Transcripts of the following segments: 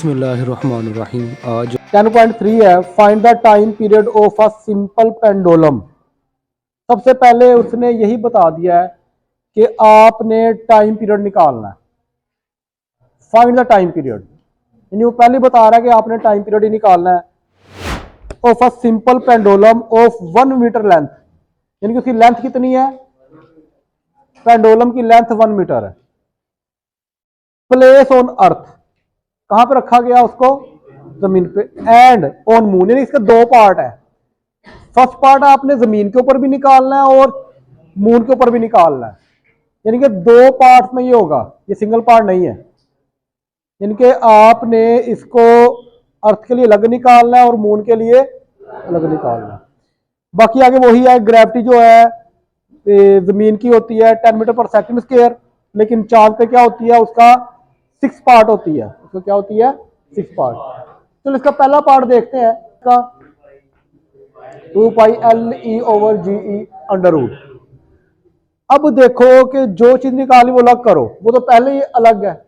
बिस्मिल्लाहिर्रहमानिर्रहीम। आज 10.3 है, find the time period of a simple pendulum. सबसे पहले उसने यही बता दिया है कि आपने टाइम पीरियड निकालना है। फाइंड द टाइम पीरियड, यानी वो पहले बता रहा है कि आपने टाइम पीरियड ही निकालना है of a simple pendulum of 1 metre length, यानी कि उसकी लेंथ कितनी है, पेंडुलम की लेंथ 1 मीटर है। प्लेस ऑन अर्थ, कहां पे रखा गया उसको, जमीन पे। एंड ऑन मून, यानी इसके दो पार्ट है। फर्स्ट पार्ट आपने जमीन के ऊपर भी निकालना है और मून के ऊपर भी निकालना है, यानी कि दो पार्ट में ये होगा, ये सिंगल पार्ट नहीं है। यानी कि आपने इसको अर्थ के लिए अलग निकालना है और मून के लिए अलग निकालना है। बाकी आगे वही है, ग्रेविटी जो है जमीन की होती है 10 मीटर पर सेकंड स्क्वायर, लेकिन चांद पे क्या होती है, उसका 6 पार्ट होती है। उसको क्या होती है, 6 पार्ट। चलो इसका पहला पार्ट देखते हैं, इसका 2 पाई LE/GE अंडर रूट। अब देखो कि जो चीज निकाली वो अलग करो, वो तो पहले ही अलग है।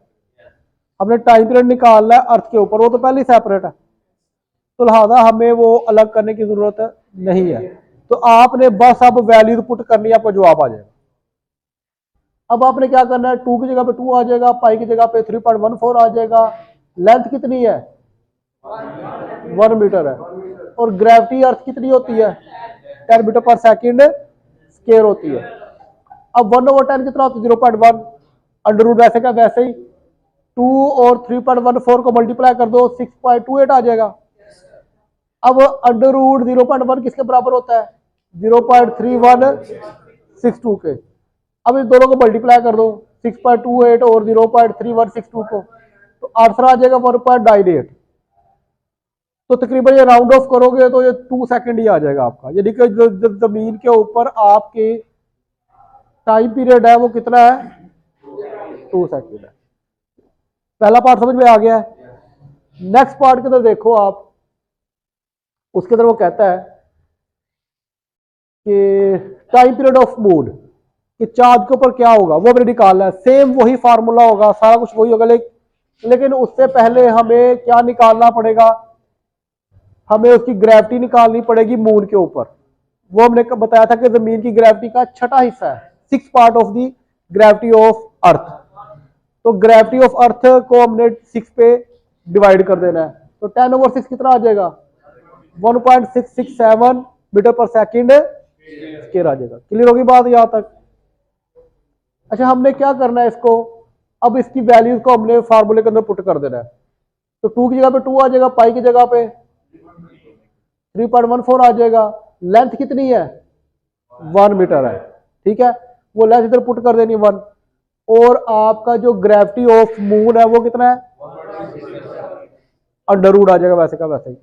हमने टाइम पीरियड निकालना है अर्थ के ऊपर, वो तो पहले ही सेपरेट है, तो लिहाजा हमें वो अलग करने की जरूरत नहीं है। तो आपने बस अब वैल्यू पुट करनी है, आपको जवाब आ जाएगा। अब आपने क्या करना है, 2 की जगह पे 2 आ जाएगा, पाई की जगह पे 3.14 आ जाएगा। लेंथ कितनी है, 1 मीटर है। और ग्रेविटी अर्थ कितनी होती है, 10 मीटर पर सेकंड स्क्वायर होती है। अब 1/10 कितना होता है, 0.1। अंडर रूट वैसे का वैसे ही, 2 और 3.14 को मल्टीप्लाई कर दो, 6.28 आ जाएगा। अब अंडर रूट 0.1 किसके बराबर होता है, 0.3162 के। अब इस दोनों को मल्टीप्लाई कर दो, 6.28 और 0.3162 को, तो आंसर आ जाएगा 1.98। तो तकरीबन ये राउंड ऑफ करोगे तो ये 2 सेकंड ही आ जाएगा आपका। यानी कि जमीन के ऊपर आपके टाइम पीरियड है वो कितना है, 2 सेकंड है। पहला पार्ट समझ में आ गया है। नेक्स्ट पार्ट के अंदर देखो आप, उसके अंदर वो कहता है कि टाइम पीरियड ऑफ मून, कि चांद के ऊपर क्या होगा वो हमने निकालना है। सेम वही फार्मूला होगा, सारा कुछ वही होगा, लेकिन उससे पहले हमें क्या निकालना पड़ेगा, हमें उसकी ग्रेविटी निकालनी पड़ेगी मून के ऊपर। वो हमने बताया था कि जमीन की ग्रेविटी का छठा हिस्सा है, 6 part of the gravity of earth. तो ग्रेविटी ऑफ अर्थ को हमने 6 पे डिवाइड कर देना है, तो 10/6 कितना आ जाएगा, 1.667 मीटर पर सेकंड स्क्वायर आ जाएगा। क्लियर होगी बात यहां तक। अच्छा, हमने क्या करना है इसको, अब इसकी वैल्यूज को हमने फार्मूले के अंदर पुट कर देना है। तो 2 की जगह पे 2 आ जाएगा, पाई की जगह पे 3.14 आ जाएगा। लेंथ कितनी है, 1 मीटर है, ठीक है। वो लेंथ इधर पुट कर देनी 1, और आपका जो ग्रेविटी ऑफ मून है वो कितना है, अंडर रूट आ जाएगा वैसे का वैसे ही।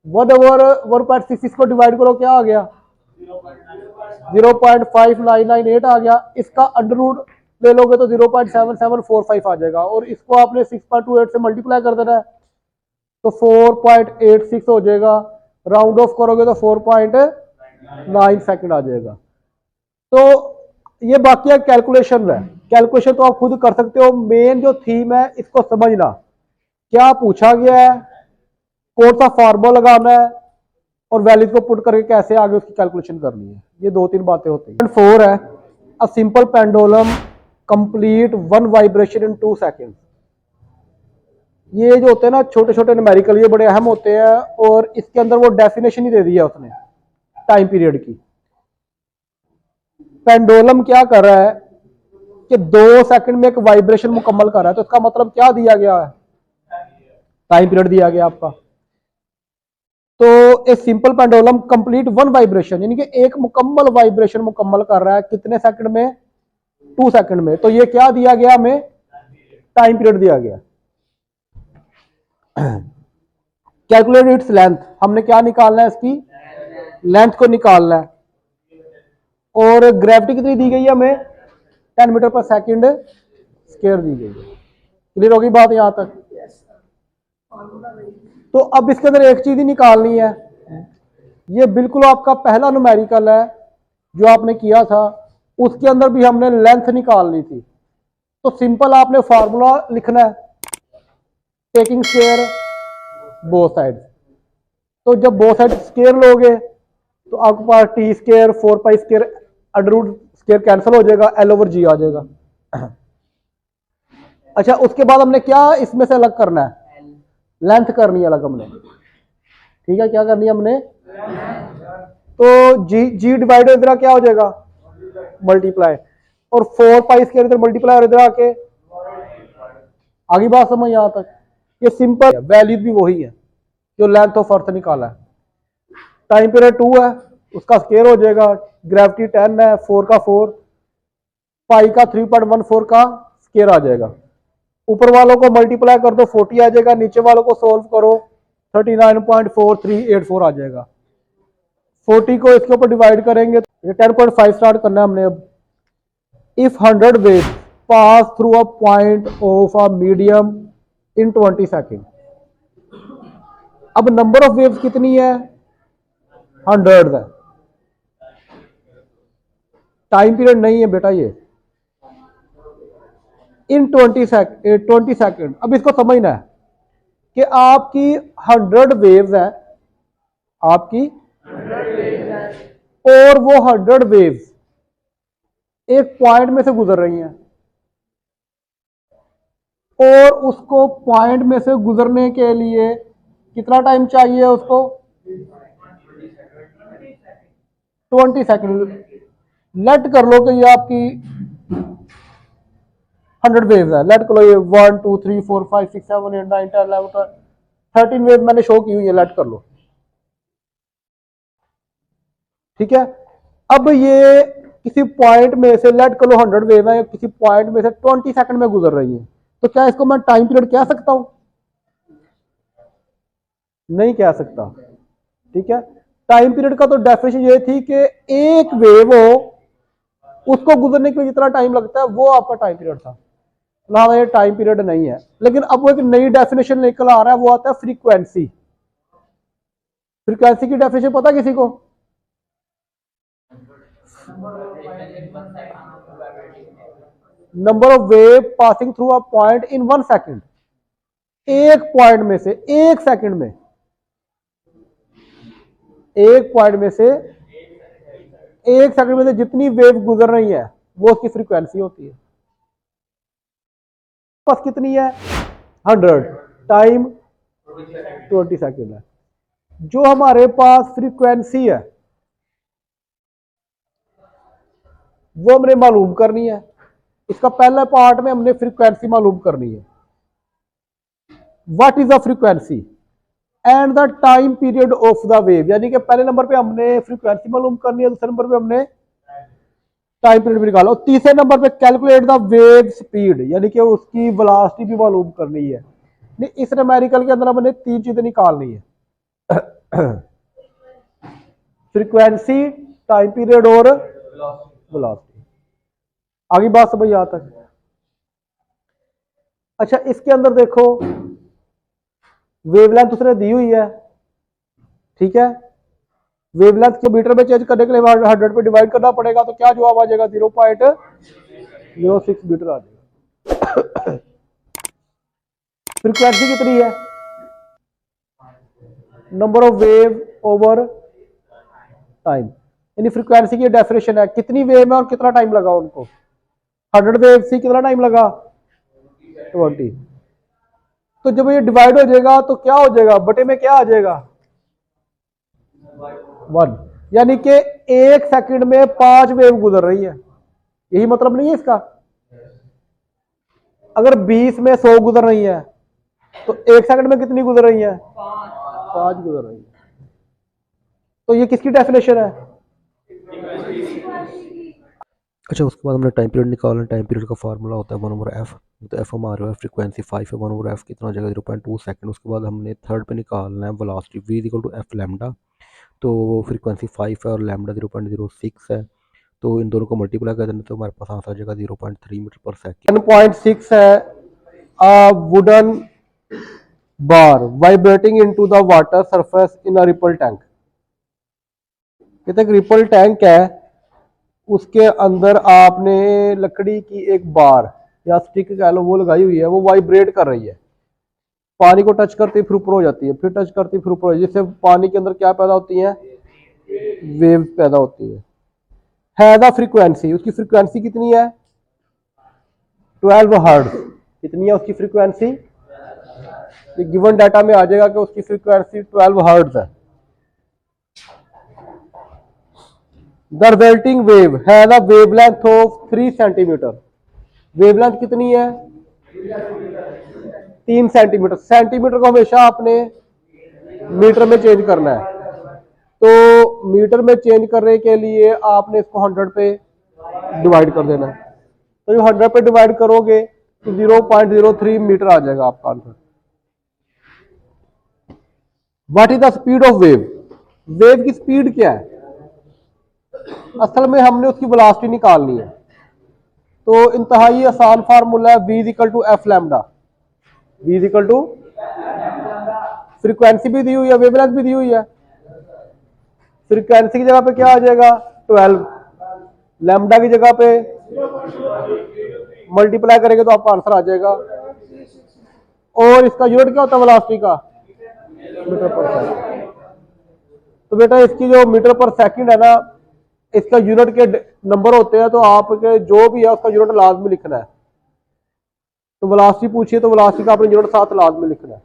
1/1.66 को डिवाइड करो, क्या आ गया, 0.5998 आ गया। इसका अंडर रूट ले लोगे तो 0.7745 आ जाएगा, और इसको आपने 6.28 से मल्टीप्लाई कर देना है, तो 4.86 हो जाएगा। राउंड ऑफ करोगे तो 4.9 सेकंड आ जाएगा। तो ये बाकी कैलकुलेशन है, कैलकुलेशन तो आप खुद कर सकते हो। मेन जो थीम है इसको समझना, क्या पूछा गया है, कौन सा फार्मूला लगाना है, और वैल्यूज को पुट करके कैसे आगे उसकी कैलकुलेशन करनी है। ये 2-3 बातें होती हैं। 4 है, अ simple pendulum complete 1 vibration in 2 second. ये जो होते हैं ना छोटे छोटे न्यूमेरिकल, ये बड़े अहम होते हैं, और इसके अंदर वो डेफिनेशन ही दे दी है उसने टाइम पीरियड की। पेंडुलम क्या कर रहा है कि 2 सेकंड में एक वाइब्रेशन मुकम्मल कर रहा है, तो इसका मतलब क्या दिया गया है, टाइम पीरियड दिया गया आपका। तो a simple pendulum complete 1 vibration, यानी कि एक मुकम्मल वाइब्रेशन मुकम्मल कर रहा है कितने सेकंड में, 2 सेकंड में। तो ये क्या दिया गया, हमें टाइम पीरियड दिया गया। कैलकुलेट इट्स लेंथ, हमने क्या निकालना है, इसकी लेंथ को निकालना है। और ग्रेविटी कितनी दी गई है हमें, 10 मीटर पर सेकंड स्क्वायर दी गई है। क्लियर होगी बात यहां तक। तो अब इसके अंदर एक चीज ही निकालनी है, ये बिल्कुल आपका पहला न्यूमेरिकल है जो आपने किया था, उसके अंदर भी हमने लेंथ निकालनी थी। तो सिंपल आपने फार्मूला लिखना है, टेकिंग स्केयर बोथ साइड। तो जब बोथ साइड स्केयर लोगे तो आपके पास T square 4 pi square under root square cancel हो जाएगा, एल ओवर जी आ जाएगा। अच्छा, उसके बाद हमने क्या इसमें से अलग करना है, लेंथ करनी है अलग हमने। ठीक है, क्या करनी है हमने, तो जी जी डिवाइड इधर क्या हो जाएगा, मल्टीप्लाई, और 4 पाई स्केयर इधर मल्टीप्लाई और इधर आके, आगे बात समझ यहां तक। ये सिंपल वैल्यूज भी वही है जो लेंथ ऑफ अर्थ निकाला है। टाइम पीरियड 2 है, उसका स्केयर हो जाएगा, ग्रेविटी 10 है, 4 का 4, पाई का 3.14 का स्केयर आ जाएगा। ऊपर वालों को मल्टीप्लाई कर दो 40 आ जाएगा, नीचे वालों को सोल्व करो 39.4384 आ जाएगा। 40 को इसके ऊपर डिवाइड करेंगे तो 10.5 स्टार्ट करना है हमने अब। If 100 waves pass through a point of a medium in 20 second. अब नंबर ऑफ वेव्स कितनी है, 100 है। टाइम पीरियड नहीं है बेटा ये, इन 20 सेकेंड। अब इसको समझना है कि आपकी 100 वेव्स है, आपकी, और वो 100 वेव्स एक पॉइंट में से गुजर रही हैं, और उसको पॉइंट में से गुजरने के लिए कितना टाइम चाहिए उसको, 20 सेकेंड। लेट कर लो कि ये आपकी 100 वेव्स है, लेट कर लो ये 1 2 3 4 5 6 7 8 9 10 11 12 13 वेव मैंने शो की हुई है, लेट कर लो। ठीक है, अब ये किसी पॉइंट में से, लेट कर लो 100 वेव है, किसी पॉइंट में से 20 सेकंड में गुजर रही है, तो क्या इसको मैं टाइम पीरियड कह सकता हूं, नहीं कह सकता। ठीक है, टाइम पीरियड का तो डेफिनेशन ये थी कि एक वेव हो, उसको गुजरने के लिए जितना टाइम लगता है वो आपका टाइम पीरियड था, ना ये टाइम पीरियड नहीं है। लेकिन अब वो एक नई डेफिनेशन निकल आ रहा है, वो आता है फ्रीक्वेंसी। फ्रीक्वेंसी की डेफिनेशन पता किसी को, number of wave passing through a point in 1 second. एक पॉइंट में से, एक सेकंड में, एक पॉइंट में से, एक सेकंड में से जितनी वेव गुजर रही है वो उसकी फ्रीक्वेंसी होती है। बस कितनी है, 100, टाइम 20 सेकंड है। जो हमारे पास फ्रीक्वेंसी है वो हमने मालूम करनी है। इसका पहला पार्ट में हमने फ्रीक्वेंसी मालूम करनी है, what is the frequency and the time period of the wave. यानी कि पहले नंबर पे हमने फ्रीक्वेंसी मालूम करनी है, दूसरे नंबर पे हमने टाइम पीरियड भी निकालो, तीसरे नंबर पे कैलकुलेट द वेव स्पीड, यानी कि उसकी वेलोसिटी भी मालूम करनी है। नहीं, इस न्यूमेरिकल के अंदर हमने 3 चीजें निकालनी है, फ्रीक्वेंसी, टाइम पीरियड और वेलोसिटी। आगे बात समझ यहां तक। अच्छा, इसके अंदर देखो वेवलेंथ उसने दी हुई है, ठीक है, वेवलेंथ को मीटर में चेंज करने के लिए 100 पे डिवाइड करना पड़ेगा, तो क्या जवाब आ जाएगा, 0.06 मीटर आ जाएगा। फ्रीक्वेंसी कितनी है, number of wave over time, यानी फ्रीक्वेंसी की डेफिनेशन है कितनी वेव है और कितना टाइम लगा उनको। 100 वेव से कितना टाइम लगा, 20। तो जब ये डिवाइड हो जाएगा तो क्या हो जाएगा, बटे में क्या आ जाएगा, 1, यानी कि एक सेकंड में 5 वेव गुजर रही है। यही मतलब नहीं है इसका। अगर 20 में 100 गुजर रही है तो एक सेकंड में कितनी गुजर रही है, 5 गुजर रही है। तो ये किसकी डेफिनेशन है। अच्छा, उसके बाद हमने टाइम पीरियड निकालना। टाइम पीरियड का फार्मूला होता है 1/f। तो एफ हमारे पास फ्रीक्वेंसी 5 है, 1/f कितना हो जाएगा, 0.2 सेकंड। उसके बाद हमने थर्ड पे निकालना है velocity, v equal to f lambda. तो फ्रीक्वेंसी 5 है और लैम्डा 0.06 है, तो इन दोनों को मल्टीप्लाई कर देना तो हमारे पास आंसर आ जाएगा 0.3 मीटर पर सेकंड। 10.6 है, a wooden bar vibrating into the water surface in a ripple tank। कहते हैं रिपल टैंक है, उसके अंदर आपने लकड़ी की एक बार या स्टिक कह लो वो लगाई हुई है, वो वाइब्रेट कर रही है पानी को टच करते ही फिर ऊपर हो जाती है, फिर टच करती फिर ऊपर हो जाती है, जिससे पानी के अंदर क्या पैदा होती है, वेव पैदा होती है द फ्रीक्वेंसी, उसकी फ्रीक्वेंसी कितनी है 12 हर्ट्ज। कितनी है उसकी फ्रीक्वेंसी, गिवन डाटा में आ जाएगा कि उसकी फ्रीक्वेंसी 12 हर्ट्ज है। द रिजल्टिंग वेव है the wavelength of 3 centimetre, wavelength कितनी है 3 सेंटीमीटर। सेंटीमीटर को हमेशा आपने मीटर में चेंज करना है, तो मीटर में चेंज करने के लिए आपने इसको 100 पे डिवाइड कर देना है। तो जब 100 पे डिवाइड करोगे तो 0.03 मीटर आ जाएगा आपका answer. What is the speed of wave, wave की स्पीड क्या है, असल में हमने उसकी वेलोसिटी निकालनी है। तो इंतहाई आसान फार्मूला है v equal to f lambda, v equal to frequency भी दी हुई है, वेवलेंथ भी दी हुई है। फ्रीक्वेंसी की जगह पे क्या आ जाएगा 12, लैम्डा की जगह पे मल्टीप्लाई करेंगे तो आपका आंसर आ जाएगा। और इसका यूनिट क्या होता है वेलोसिटी का, मीटर पर सेकंड। तो बेटा इसकी जो मीटर पर सेकंड है ना, इसका यूनिट के नंबर होते हैं, तो आपके जो भी है उसका यूनिट लाजमी लिखना है। तो वेलोसिटी पूछिए तो वेलोसिटी का आपने यूनिट साथ लाजमी लिखना है।